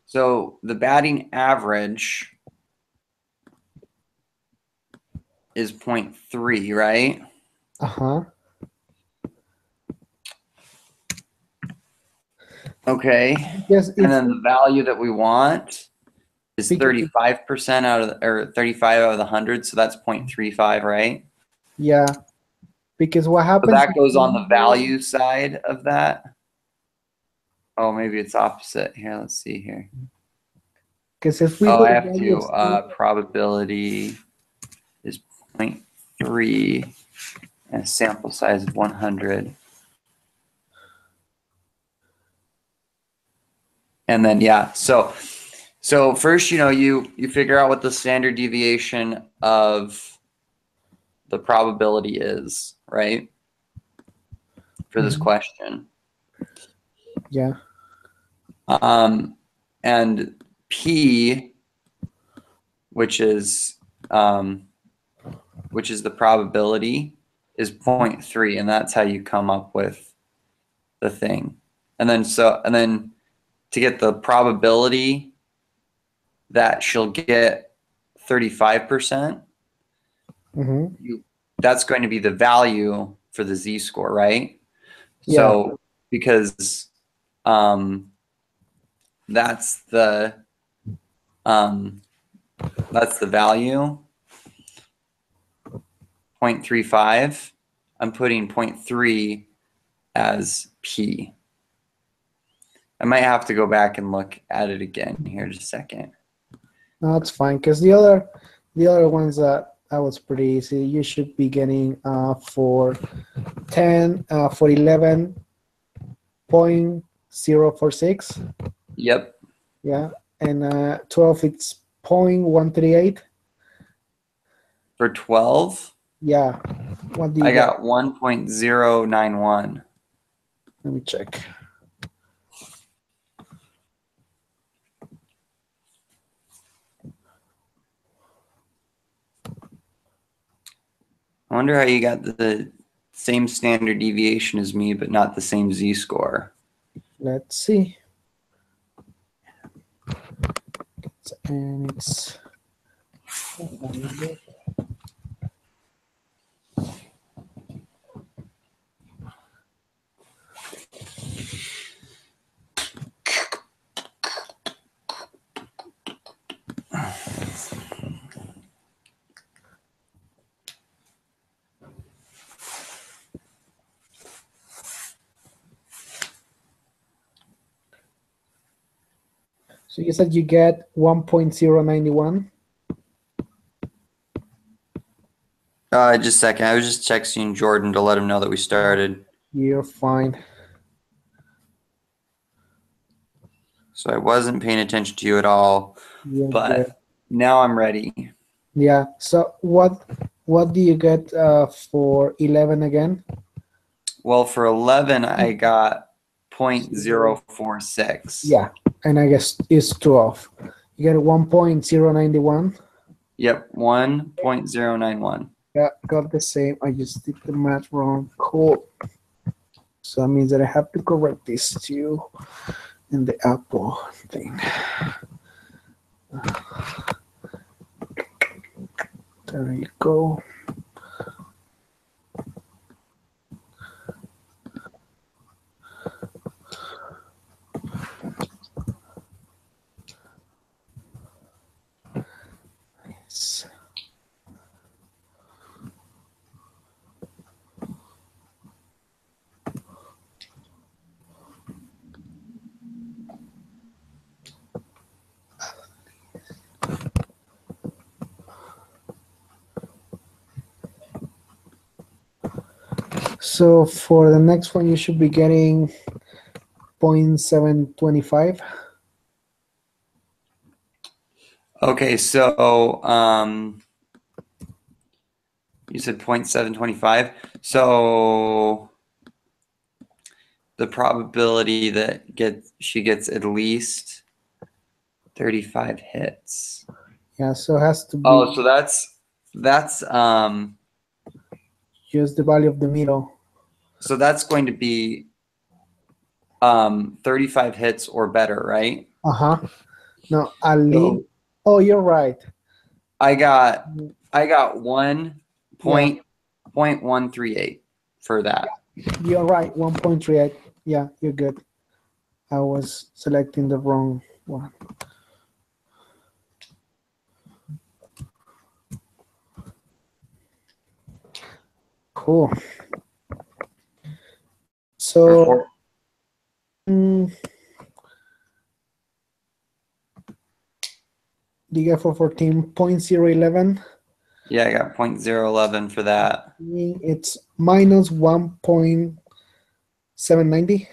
So the batting average is 0.3, right? Uh-huh. Okay. Yes, And it's then the value that we want is because 35% out of, or 35 out of the 100. So that's 0.35, right? yeah, because what So happens that goes on the value side of that. Oh, maybe it's opposite. Here, let's see here. because if we Oh, do I the have value of to, probability is 0.3 and a sample size of 100. And then, yeah, so first, you figure out what the standard deviation of the probability is, right? For this question. yeah. And P, which is the probability, is 0.3, and that's how you come up with the thing. And then to get the probability that she'll get 35%, that's going to be the value for the z-score, right? Yeah. So because that's the value, 0.35, I'm putting 0.3 as P. I might have to go back and look at it again here in just a second. No, that's fine because the other ones that was pretty easy. You should be getting for 10 for 11.046. Yep. Yeah, and 12 it's 0.138. For 12, Yeah. What do you I get? got 1.091. Let me check. I wonder how you got the same standard deviation as me, but not the same z-score. Let's see. And it's so you said you get 1.091. Just a second. I was just texting Jordan to let him know that we started. You're fine. So I wasn't paying attention to you at all, but now I'm ready. Yeah. So what do you get for 11 again? Well, for 11, I got 0.046. Yeah, and I guess it's 12. You get 1.091. Yep, 1.091. Yeah, got the same. I just did the math wrong. Cool. So that means that I have to correct this too in the Apple thing. There you go. Nice. So for the next one, you should be getting 0.725. Okay, so you said 0.725. So the probability that she gets at least 35 hits. Yeah, so it has to be. Oh, so that's just the value of the middle. So that's going to be 35 hits or better, right? Uh-huh. No, Ali. So Oh, you're right. I got 1 Yeah, point 138 for that. you're right. 1.38. Yeah, you're good. I was selecting the wrong one. Cool. For So, four, mm, you get for 14.011. yeah, I got .011 for that. It's minus 1.790.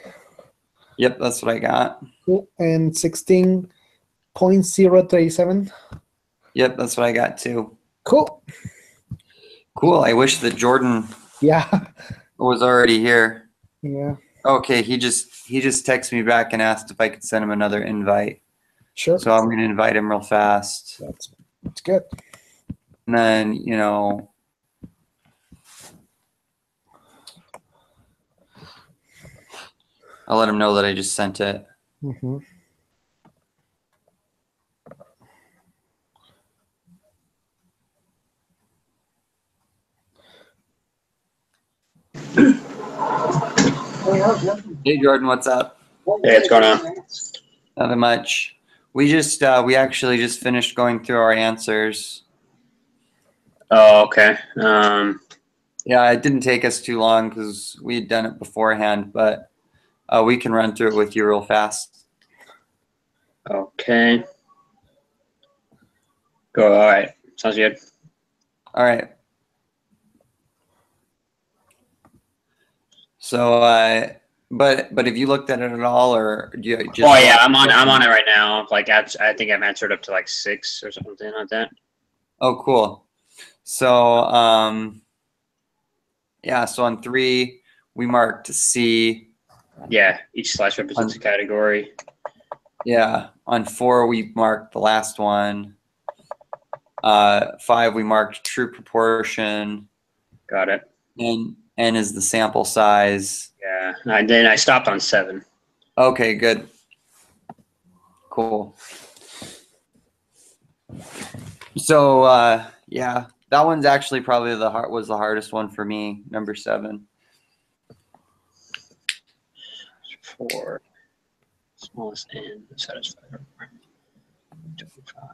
Yep, that's what I got. Cool. And 16.037. Yep, that's what I got too. Cool. Cool. I wish that Jordan Yeah. was already here. Yeah. Okay, he just texted me back and asked if I could send him another invite. Sure. So I'm gonna invite him real fast. That's good. And then, I'll let him know that I just sent it. Mm-hmm. Hey Jordan, what's up? Hey, what's going on? Nothing much. We actually just finished going through our answers. Oh, okay. Yeah, it didn't take us too long because we had done it beforehand, but we can run through it with you real fast. Okay. Go. All right. Sounds good. All right. So, but have you looked at it at all, or do you just? Oh yeah, I'm on it right now. Like I think I've answered up to like 6 or something like that. Oh, cool. So, yeah. So on 3, we marked C. Yeah, each slash represents a category. Yeah. On 4, we marked the last one. 5, we marked true proportion. Got it. And N is the sample size. Yeah, and then I stopped on 7. Okay, good. Cool. So, yeah, that one's actually probably was the hardest one for me, number 7. 4 smallest n satisfied. 25.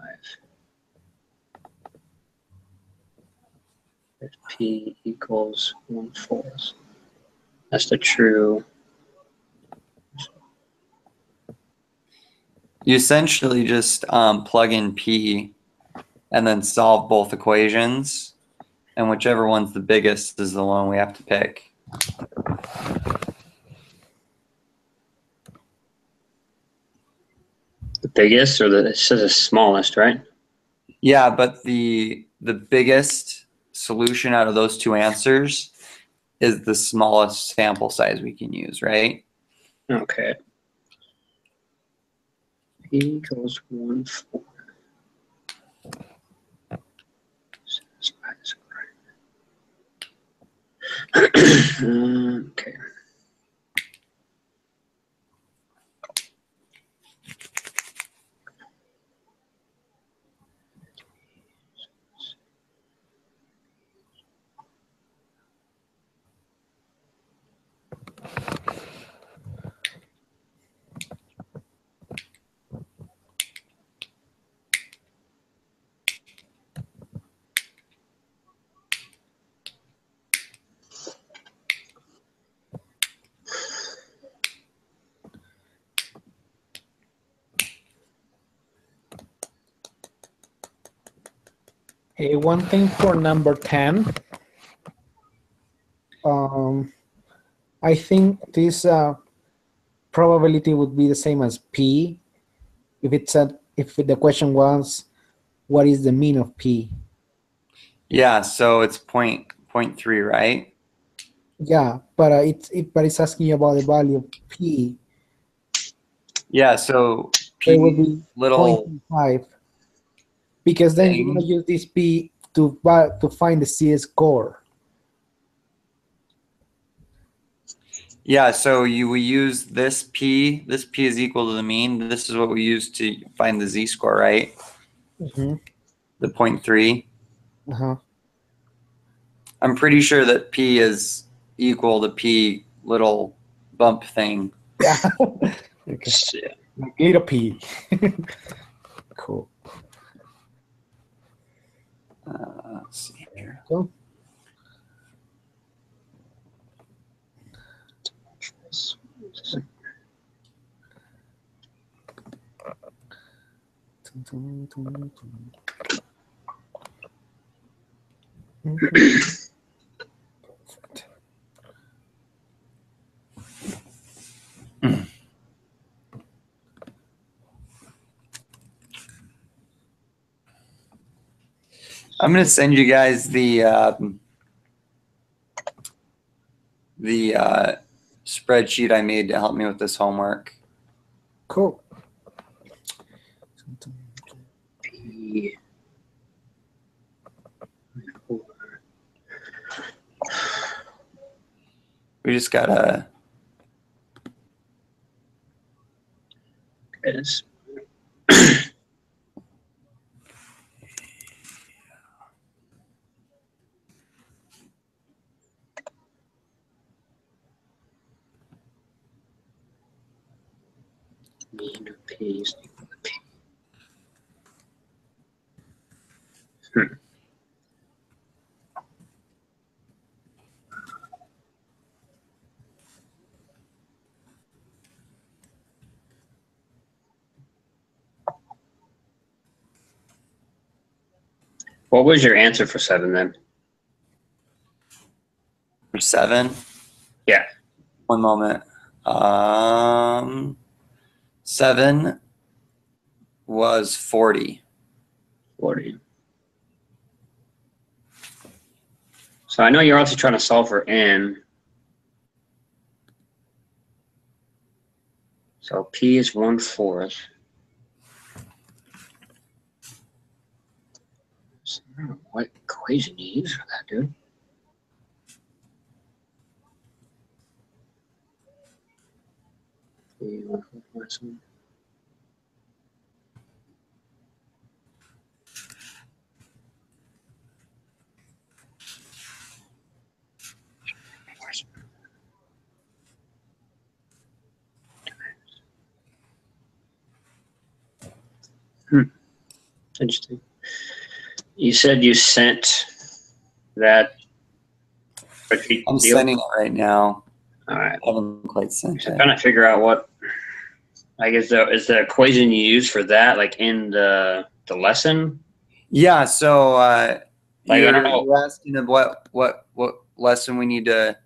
If p equals 1/4. That's the true. You essentially just plug in P and then solve both equations, and whichever one's the biggest is the one we have to pick. The biggest, or it says the smallest, right? Yeah, but the biggest solution out of those two answers is the smallest sample size we can use, right? Okay. P equals 1/4. Okay. Hey, one thing for number 10. I think this probability would be the same as P if the question was what is the mean of P? Yeah, so it's point 3, right? Yeah, but it's asking you about the value of P. Yeah, so It would P be little 0.5 because then you're gonna thing. use this P to find the CS score. Yeah, so we use this P. This P is equal to the mean. This is what we use to find the z-score, right? Mm-hmm. The 0.3. Uh-huh. I'm pretty sure that P is equal to P little bump thing. Yeah. Okay. Yeah. Little p. Cool. Let's see here. Cool. Perfect. I'm gonna send you guys the spreadsheet I made to help me with this homework. Cool. P. We just gotta. Is. Mean of P is equal to P. What was your answer for 7 then? For 7. Yeah. One moment. 7 was 40. 40. So I know you're also trying to solve for n. So P is 1/4. So I don't know what equation you use for that, dude. P 1/4. Interesting. You said you sent that. I'm sending it right now. All right. I haven't quite sent I'm it. trying to figure out what. I guess is the equation you use for that like in the lesson? Yeah. So Like, I don't know. you're asking of what lesson we need to,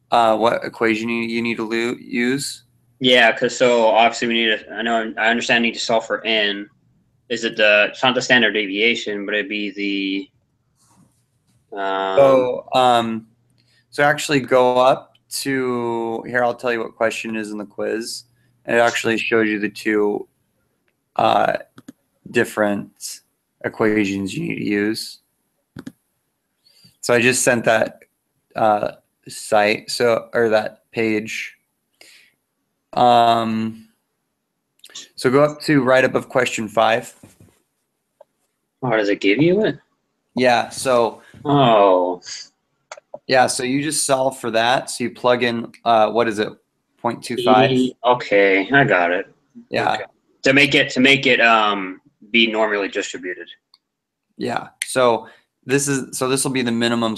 what equation you need to use. Yeah, because so obviously we need to. I understand. Need to solve for n. Is it the? It's not the standard deviation, but it'd be the. So actually go up to here. I'll tell you what question is in the quiz. And it actually shows you the two different equations you need to use. So I just sent that site, or that page. So go up to right above question 5. Oh, does it give you it? Yeah. So Oh. yeah. So you just solve for that. So you plug in what is it? 0.25. Okay, I got it. Yeah. Okay. To make it be normally distributed. Yeah. So this will be the minimum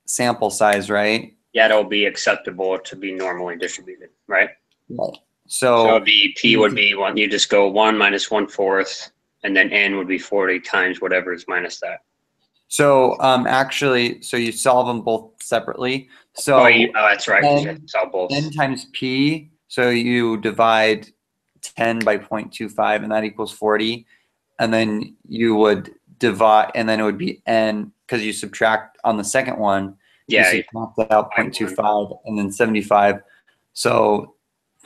sample size, right? Yeah, it'll be acceptable to be normally distributed, right? Right. So So it'd be P would be 1. You just go 1 minus 1/4, and then n would be 40 times whatever is minus that. So actually, so you solve them both separately. So that's right. 'Cause you have to solve both. n times p. So you divide 10 by 0.25, and that equals 40. And then you would divide, and then it would be n because you subtract on the second one. Yeah. You subtract out 0.25 and then 75. So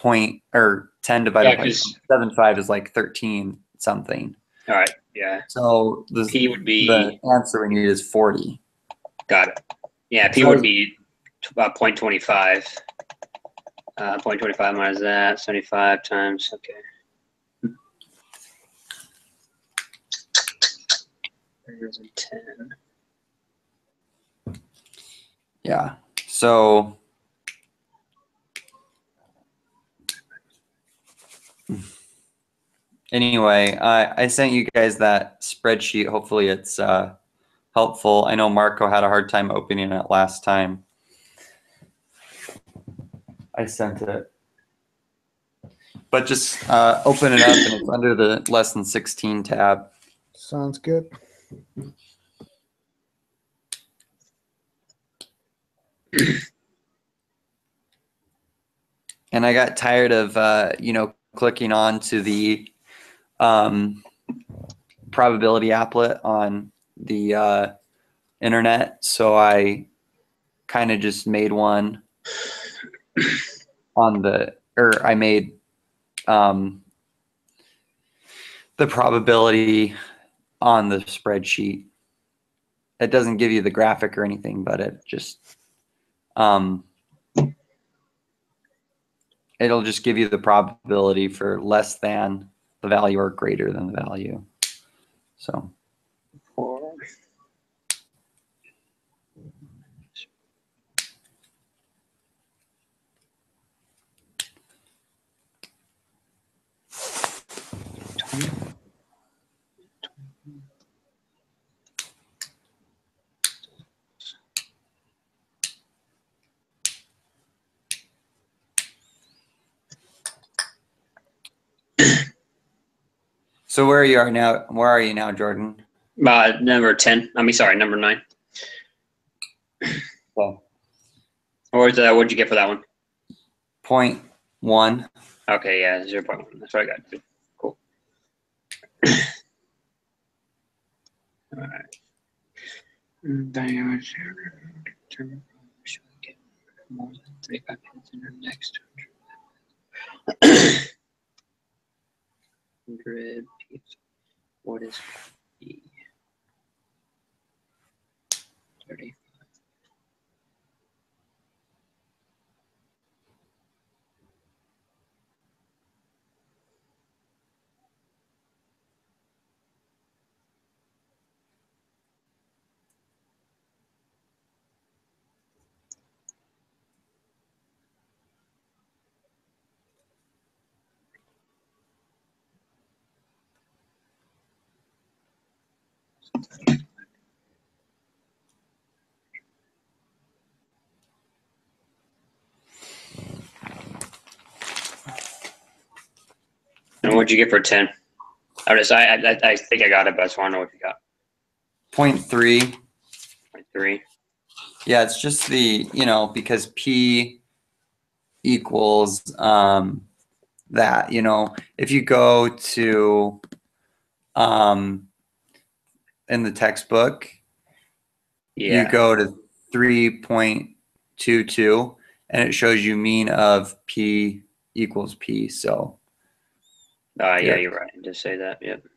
10 divided by 0.75 is like 13 something. All right. Yeah. So P would be. The answer we need is 40. Got it. Yeah. P would be 0.25. 0.25 minus that, 75 times, okay. Greater than 10. Yeah. So anyway, I sent you guys that spreadsheet. Hopefully it's helpful. I know Marco had a hard time opening it last time. I sent it. But just open it up and it's under the lesson 16 tab. Sounds good. And I got tired of, clicking on to the probability applet on the internet. So I kind of just made one I made the probability on the spreadsheet. It doesn't give you the graphic or anything, but it just, it'll just give you the probability for less than the value or greater than the value. So. So where you are now? Where are you now, Jordan? Number 10. Sorry, number 9. Well, What'd you get for that one? 0.1. Okay, yeah, 0.1. That's what I got. Cool. All right. More than 35 minutes in our next 100 pizza. What is P? 30. And what'd you get for 10? I think I got it, but I just want to know what you got. 0.3. 0.3. Yeah, it's just the, because P equals that, if you go to in the textbook, Yeah. you go to 3.22 and it shows you mean of P equals P. So Yeah, here. you're right. Just say that. Yep.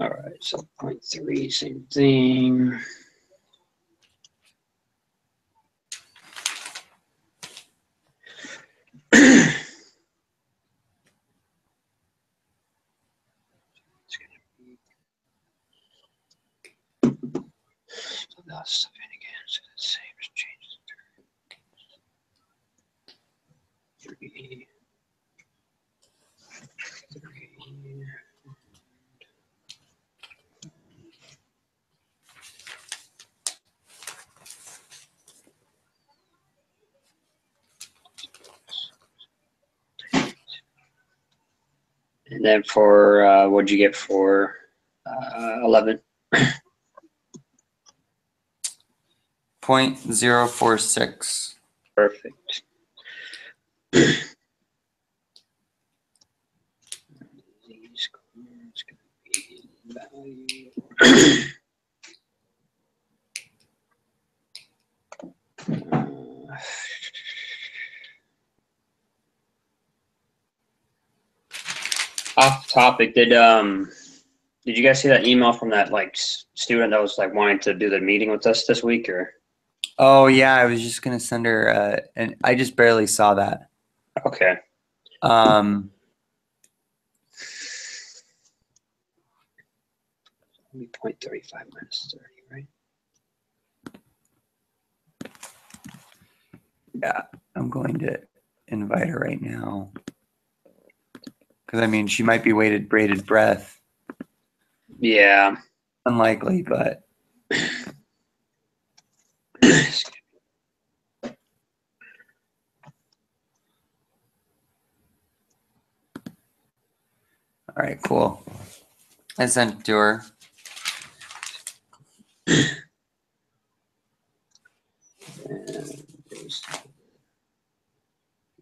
All right. So 0.3, same thing. So that's stuff in again. So the same as changes. 3. 3. And then for what'd you get for 11? 0.046. Perfect. It's going to be value. Off topic, did you guys see that email from that student that was wanting to do the meeting with us this week, or? Oh yeah, I was just gonna send her, and I just barely saw that. Okay. Um, Maybe 0.35 minus 30, right? yeah, I'm going to invite her right now. Because I mean, she might be weighted braided breath. Yeah. Unlikely, but all right, cool. I sent it to her. And there's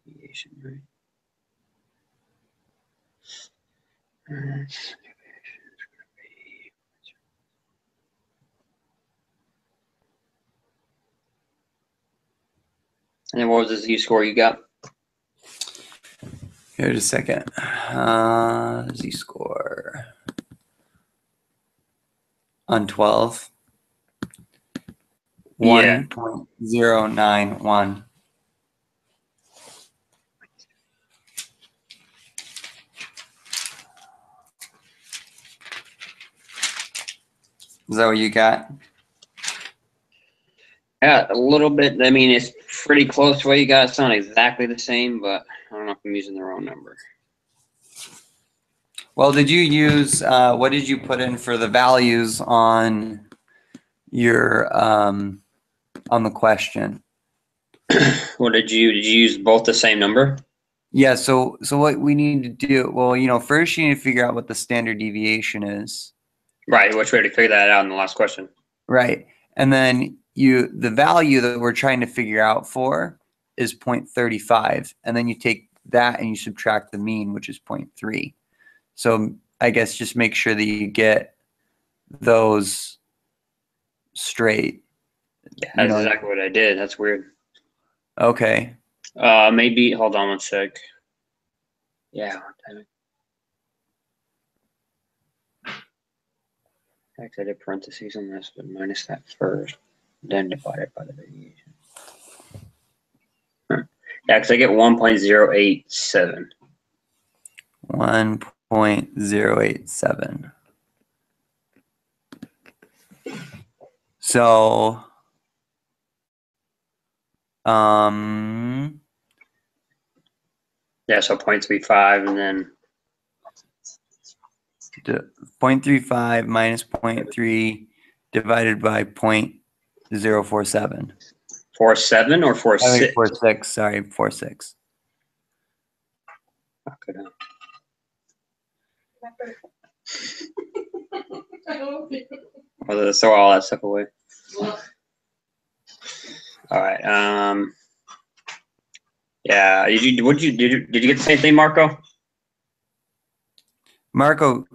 deviation, right? And then what was the Z-score you got? Here, just a second. Z-score on 12. Yeah. 1.091. Is that what you got? Yeah, a little bit. I mean, it's pretty close to what you got. It's not exactly the same, but I don't know if I'm using the wrong number. Well, did you use, what did you put in for the values on your, on the question? What did you use both the same number? Yeah, so what we need to do, well, you know, first you need to figure out what the standard deviation is. Right, which we already figured that out in the last question. Right. And then the value that we're trying to figure out for is 0.35. And then you take that and you subtract the mean, which is 0.3. So I guess just make sure that you get those straight. Yeah, that's exactly what I did. That's weird. Okay. Maybe, hold on one sec. Yeah. Actually, I did parentheses on this, but minus that first, then divide it by the deviation. Huh. Yeah, because I get 1.087. 1.087. So, Yeah, so 0.35 and then 0.35 minus 0.3 divided by 0.047. 4.7 or 4.6? I think 4.6, sorry, 4.6. Well, let's throw all that stuff away. All right. Yeah. Did you get the same thing, Marco? Marco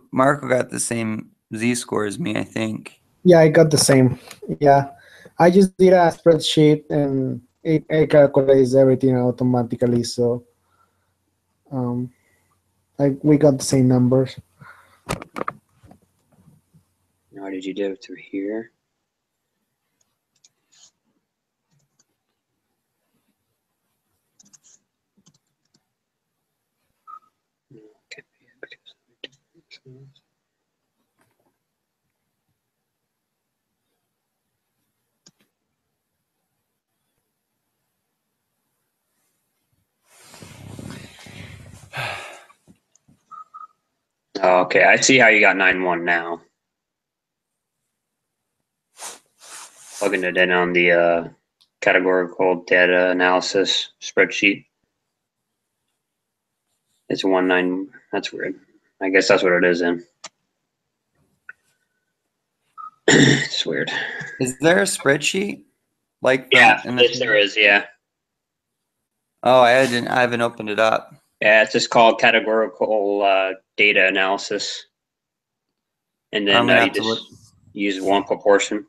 got the same Z-score as me, I think. Yeah, I got the same. Yeah, I just did a spreadsheet and it calculates everything automatically. So we got the same numbers. Now, did you do it through here? Okay. Okay, I see how you got 9.1 now. Plugging it in on the categorical data analysis spreadsheet. It's 1.9. That's weird. I guess that's what it is then. It's weird. Is there a spreadsheet? Like Yeah, in yes, there is. Yeah. Oh, I haven't opened it up. Yeah, it's just called categorical data analysis. And then you just use one proportion.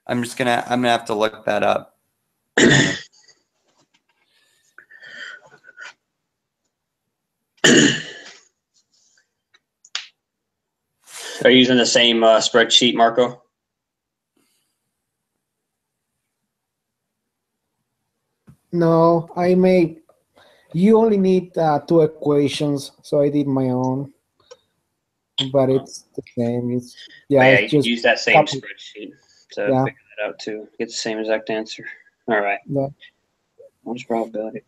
I'm gonna have to look that up. Are you using the same spreadsheet, Marco? No, I made. You only need two equations, so I did my own. But it's the same. It's But yeah, it's you could just use that same couple. spreadsheet to Yeah, figure that out too. Get the same exact answer. All right. yeah. What's probability?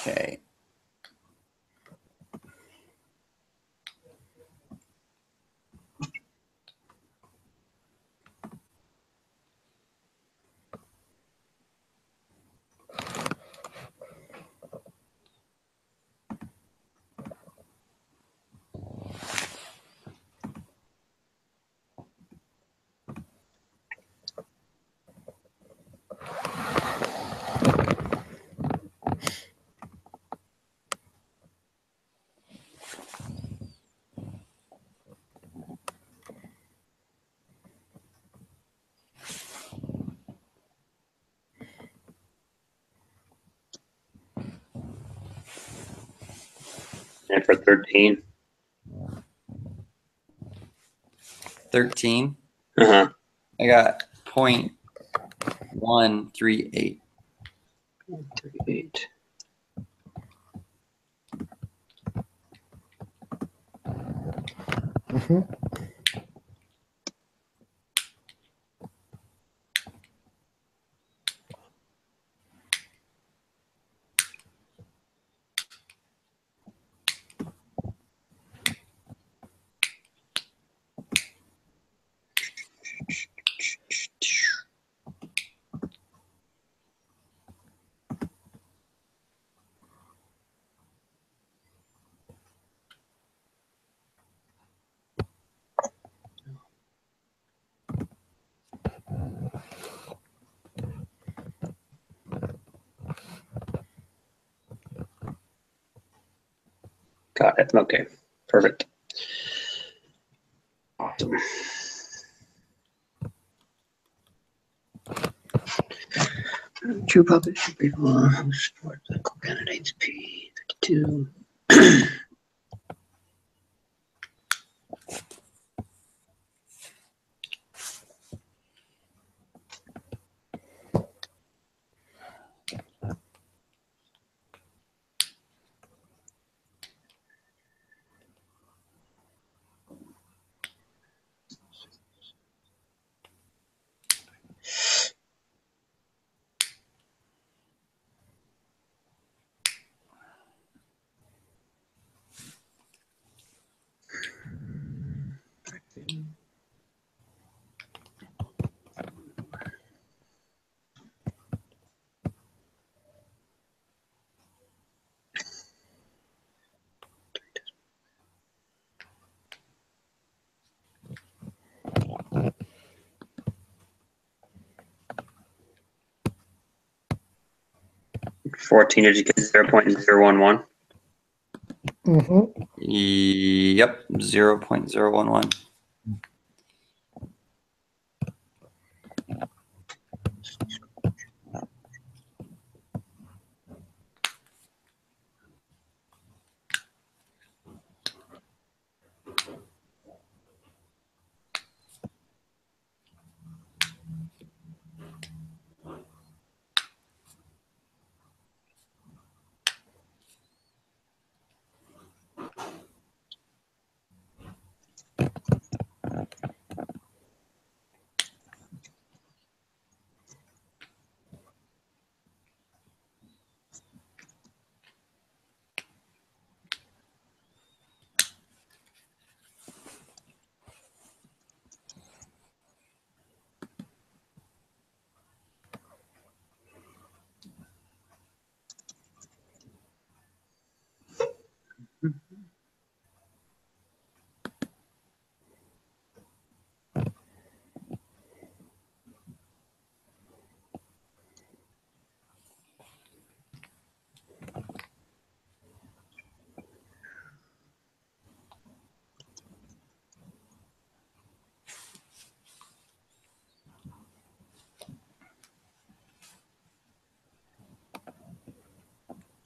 Okay. And for 13. 13. Uh-huh. I got 0.138. 38. Mhm. Got it. Okay. Perfect. Awesome. True population people who support political candidates P 52. 14, did you get 0.011? Mhm. Yep, 0.011.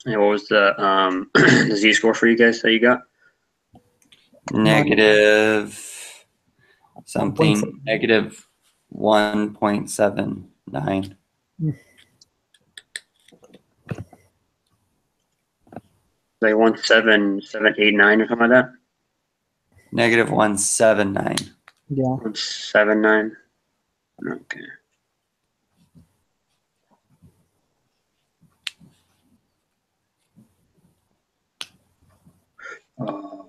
And what was the the z-score for you guys that you got? Negative something, 1.7. negative 1.79. Like 17789 or something like that. Negative 179. Yeah. 179. Okay. Uh,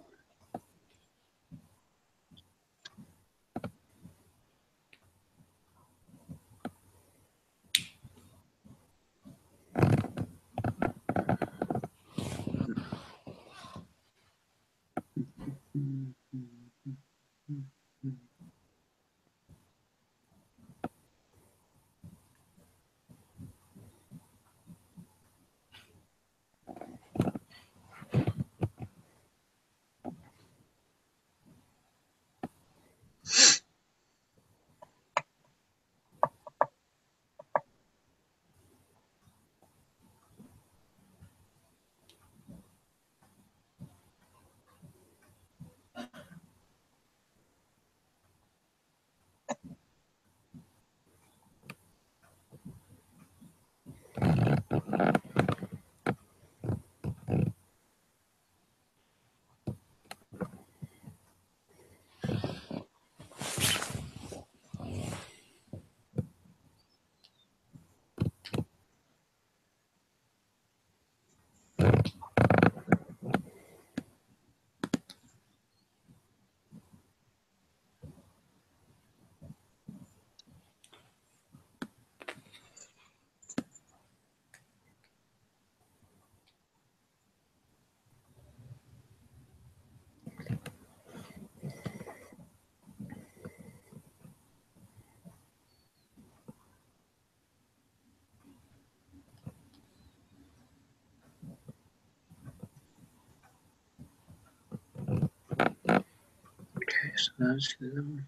okay, so that's good.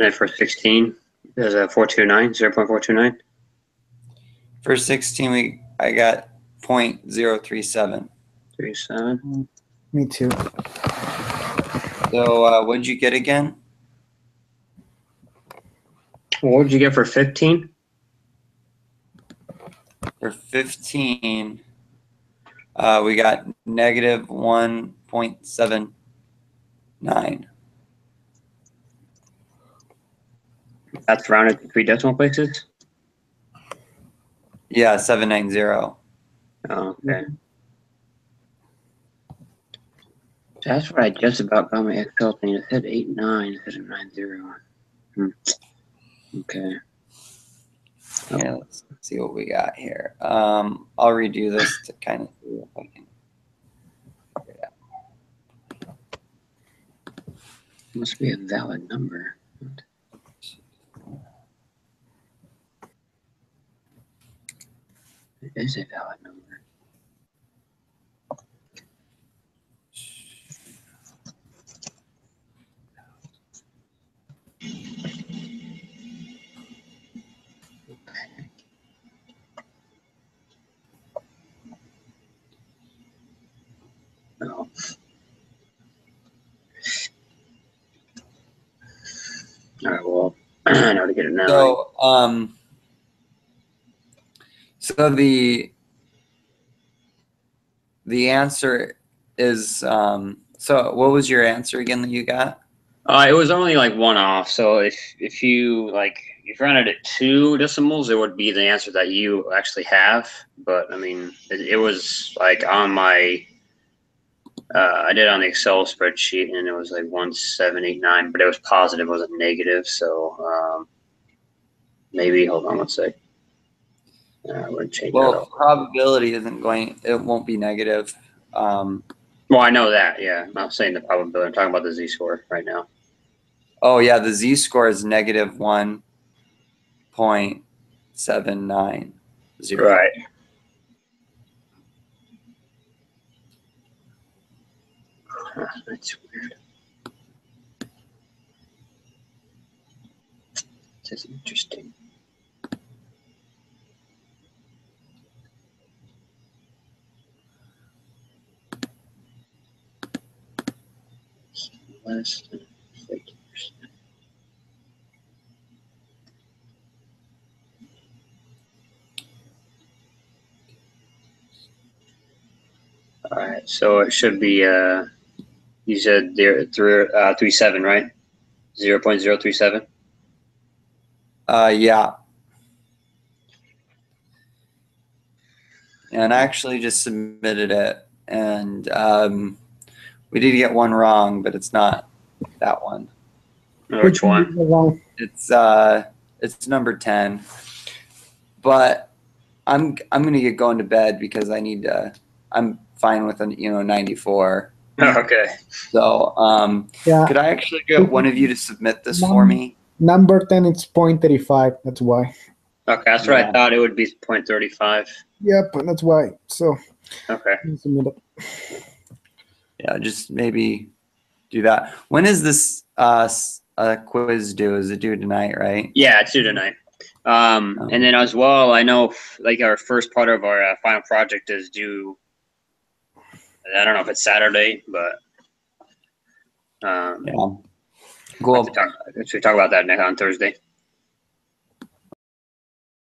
And for 16, there's a 429, 0.429. For 16, I got 0.037. 37. Me too. So what'd you get again? What did you get for 15? For 15, we got negative 1.79. That's rounded to 3 decimal places. Yeah, 790. Oh, okay. That's what I just about got my Excel thing. It said 89 instead of 90. Okay. Here, let's see what we got here. I'll redo this to kind of see if I can. Must be a valid number. It is a valid number. Oh. All right, well, I know how to get it now. So the answer is so what was your answer again that you got? It was only like one off. So if you rounded it 2 decimals, it would be the answer that you actually have. But I mean, it was like on my I did it on the Excel spreadsheet, and it was like 1789, but it was positive, it wasn't negative. So maybe hold on one sec. We're changing that Well, up. probability isn't going. It won't be negative. Well, I know that. Yeah, I'm not saying the probability. I'm talking about the z-score right now. Oh yeah, the z-score is negative 1. 0.790. Right. Huh, that's weird. This is interesting. Less than 50%. All right, so it should be you said there 37, right? 0.037. Yeah. And I actually just submitted it, and we did get one wrong, but it's not that one. Which one? Wrong. It's number 10. But I'm gonna get going to bed because I need to. I'm fine with a 94. Okay. So Yeah. could I actually get one of you to submit this for me? Number 10, it's 0.35. That's why. Okay, that's what I Yeah. thought. It would be 0.35. Yep, that's why. So, Okay. submit it. Yeah, just maybe do that. When is this quiz due? Is it due tonight, right? Yeah, it's due tonight. And then as well, I know like our first part of our final project is due. I don't know if it's Saturday, but Yeah. we Cool. talk about that next on Thursday.